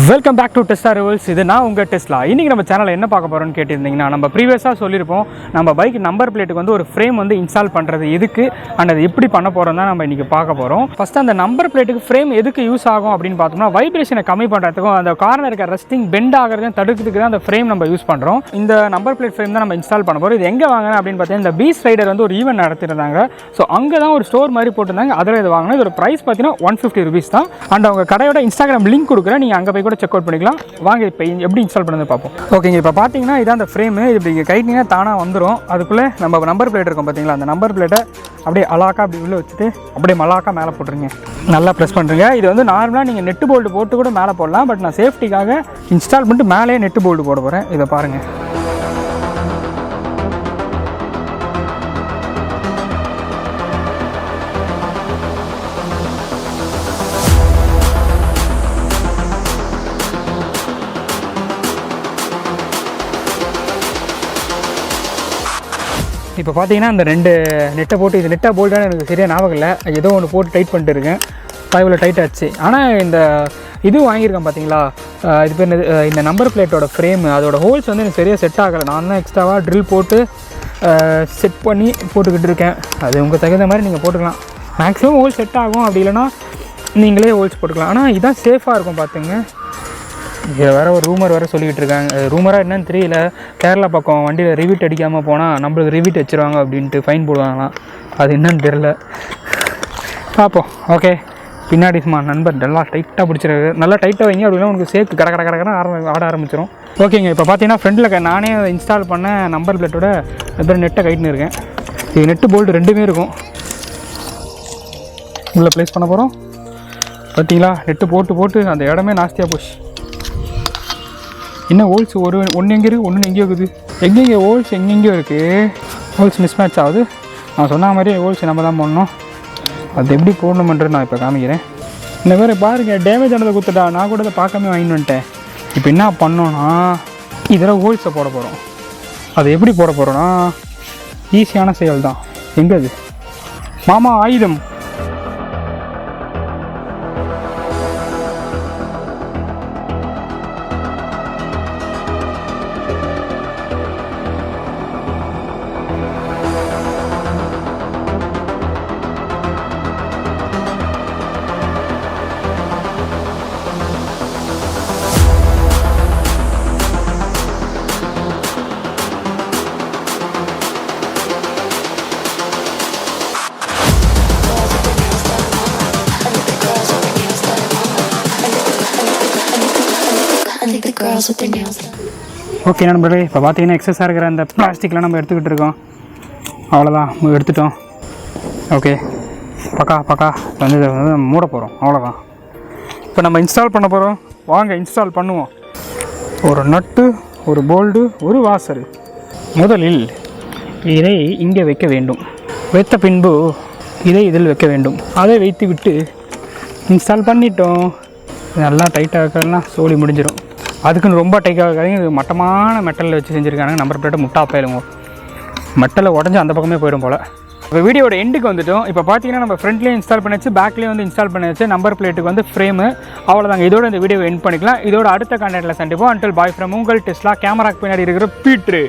Welcome back to Tesla rivals. இது நான் உங்கள் டெஸ்லா. இன்றைக்கி நம்ம சேனலில் என்ன பார்க்க போகிறோன்னு கேட்டிருந்தீங்கன்னா, நம்ம ப்ரீவியஸாக சொல்லியிருப்போம் நம்ம பைக் நம்பர் பிளேட்டுக்கு வந்து ஒரு ஃப்ரேம் வந்து இன்ஸ்டால் பண்ணுறது எதுக்கு அண்ட் அது எப்படி பண்ண போகிறோம் தான் நம்ம இன்றைக்கி பார்க்க போகிறோம். ஃபஸ்ட்டு அந்த நம்பர் பிளேட்டுக்கு ஃப்ரேம் எதுக்கு யூஸ் ஆகும் அப்படின்னு பார்த்தோம்னா, வைப்ரேஷனை கம்மி பண்ணுறதுக்கும் அந்த கார்னர் இருக்க ரெஸ்டிங் பெண்ட் ஆகிறதையும் தடுக்கிறதுக்கு தான் அந்த ஃப்ரேம் நம்ம யூஸ் பண்ணுறோம். இந்த நம்பர் பிளேட் ஃப்ரேம் தான் நம்ம இன்ஸ்டால் பண்ண போகிறோம். இது எங்கே வாங்கினேன் அப்படின்னு பார்த்தீங்கன்னா, இந்த பீஸ் ரைடர் வந்து ஒரு ஈவெண்ட் நடத்திருந்தாங்க. ஸோ அங்கே தான் ஒரு ஸ்டோர் மாதிரி போட்டிருந்தாங்க. அதில் இது வாங்கினேன். இதோட ப்ரைஸ் பார்த்தீங்கன்னா 150 rupees தான். அண்ட் அவங்க கடையோட இன்ஸ்டாகிராம் லிங்க் கொடுக்குறேன், நீங்கள் அங்கே போய் கூட செக் அவுட் பண்ணிக்கலாம். வாங்க இப்போ எப்படி இன்ஸ்டால் பண்ணது பார்ப்போம். ஓகேங்க, இப்போ பார்த்தீங்கன்னா இதான் அந்த ஃப்ரேமு. இப்படி இங்கே கைட்டிங்கன்னா தானாக வந்துடும். அதுக்குள்ளே நம்ம நம்பர் பிளேட் இருக்கும் பார்த்தீங்களா, அந்த நம்பர் பிளேட்டை அப்படியே அலாக்கா அப்படி உள்ளே வச்சுட்டு அப்படியே மலாக்கா மேலே போட்டுருங்க. நல்லா ப்ரெஸ் பண்ணுறீங்க. இது வந்து நார்மலாக நீங்கள் நெட்டு போல்டு போட்டு கூட மேலே போடலாம். பட் நான் சேஃப்டிக்காக இன்ஸ்டால் பண்ணிட்டு மேலேயே நெட்டு போல்டு போட போகிறேன். இதை பாருங்கள். இப்போ பார்த்தீங்கன்னா அந்த ரெண்டு நெட்டை போட்டு, இது நெட்டாக போல்டான எனக்கு சரியாக ஞாபகம் இல்லை, ஏதோ ஒன்று போட்டு டைட் பண்ணிட்டு இருக்கேன். இவ்வளோ டைட் ஆச்சு. ஆனால் இந்த இது வாங்கியிருக்கேன் பார்த்தீங்களா, இது பேர் இந்த நம்பர் பிளேட்டோட ஃப்ரேமு, அதோட ஹோல்ஸ் வந்து எனக்கு சரியாக செட் ஆகலை. நான் தான் எக்ஸ்ட்ராவாக ட்ரில் போட்டு செட் பண்ணி போட்டுக்கிட்டு இருக்கேன். அது உங்கள் தகுந்த மாதிரி நீங்கள் போட்டுக்கலாம். மேக்ஸிமம் ஹோல்ஸ் செட் ஆகும், அப்படி இல்லைனா நீங்களே ஹோல்ஸ் போட்டுக்கலாம். ஆனால் இதுதான் சேஃபாக இருக்கும் பார்த்துங்க. இங்கே வேறு ஒரு ரூமர் வேறு சொல்லிக்கிட்டு இருக்காங்க. ரூமராக என்னன்னு தெரியல. கேரளா பக்கம் வண்டியில் ரிவீட் அடிக்காமல் போனால் நம்மளுக்கு ரிவீட் வச்சுருவாங்க அப்படின்ட்டு ஃபைன் போடுவாங்களாம். அது என்னன்னு தெரில, பார்ப்போம். ஓகே, பின்னாடி சும்மா நண்பர் நல்லா டைட்டாக பிடிச்சிருக்கு. நல்லா டைட்டாக வைங்க, அப்படின்னா உங்களுக்கு சேர்த்து கடை ஆட ஆரம்பிச்சிடும். ஓகேங்க, இப்போ பார்த்தீங்கன்னா ஃப்ரெண்டில் நானே இன்ஸ்டால் பண்ண நம்பர் பிளேட்டோட எதாவது நெட்டை கைட்டுன்னு இருக்கேன். இது நெட்டு போல்டு ரெண்டுமே இருக்கும். உள்ளே ப்ளேஸ் பண்ண போகிறோம். பார்த்தீங்களா, நெட்டு போட்டு அந்த இடமே நாஸ்தியாக போச்சு. என்ன ஹோல்ஸ் ஒன்று எங்கே இருக்குது, ஒன்று எங்கேயோ இருக்குது. எங்கெங்கே ஹோல்ஸ் எங்கெங்கேயோ இருக்குது. ஹோல்ஸ் மிஸ் மேட்ச் ஆகுது. நான் சொன்ன மாதிரி ஹோல்ஸ் நம்ம தான் போடணும். அது எப்படி போடணுமென்றது நான் இப்போ காமிக்கிறேன். இந்த மாதிரி பாருங்கள், டேமேஜ் ஆனதை கொடுத்துட்டா. நான் கூட அதை பார்க்காம வாங்கிட்டு வந்துட்டேன். இப்போ என்ன பண்ணோன்னா, இதில் ஹோல்ஸை போட போகிறோம். அது எப்படி போட போகிறோன்னா, ஈஸியான செயல் தான். எங்கே அது மாமா ஆயுதம். ஓகே நண்பர்களே, இப்போ பார்த்தீங்கன்னா எக்ஸஸாக இருக்கிற அந்த பிளாஸ்டிக்லாம் நம்ம எடுத்துக்கிட்டு இருக்கோம். அவ்வளோதான், எடுத்துட்டோம். ஓகே, பக்கா வந்து இதை வந்து மூட போகிறோம். அவ்வளோதான். இப்போ நம்ம இன்ஸ்டால் பண்ண போகிறோம். வாங்க இன்ஸ்டால் பண்ணுவோம். ஒரு நட்டு, ஒரு போல்டு, ஒரு வாசர். முதலில் இதை இங்கே வைக்க வேண்டும். வைத்த பின்பு இதை இதில் வைக்க வேண்டும். அதை வைத்து விட்டு இன்ஸ்டால் பண்ணிட்டோம். நல்லா டைட்டாக இருக்கலாம், சோலி முடிஞ்சிடும். அதுக்குன்னு ரொம்ப டைட்டாக இருக்காதிங்க. இது மட்டமான மெட்டலில் வச்சு செஞ்சுருக்காங்க. நம்பர் பிளேட்டை முட்டா போயிடுங்க. மெட்டலை உடஞ்சி அந்த பக்கமே போயிடும் போல். இப்போ வீடியோட எண்டுக்கு வந்துட்டோம். இப்போ பார்த்தீங்கன்னா நம்ம ஃப்ரண்ட்லேயும் இன்ஸ்டால் பண்ணியாச்சு, பேக்லேயும் வந்து இன்ஸ்டால் பண்ணியாச்சு. நம்பர் பிளேட்டுக்கு வந்து ஃப்ரேமு. அவ்வளோதாங்க. இதோட இந்த வீடியோ எண்ட் பண்ணிக்கலாம். இதோட அடுத்த கண்டென்ட்டில் சந்திப்போம். அன்டில் பாய் ஃப்ரம் உங்கள் டெஸ்லா. கேமராக்கு பின்னாடி இருக்கிற பீட்ரு.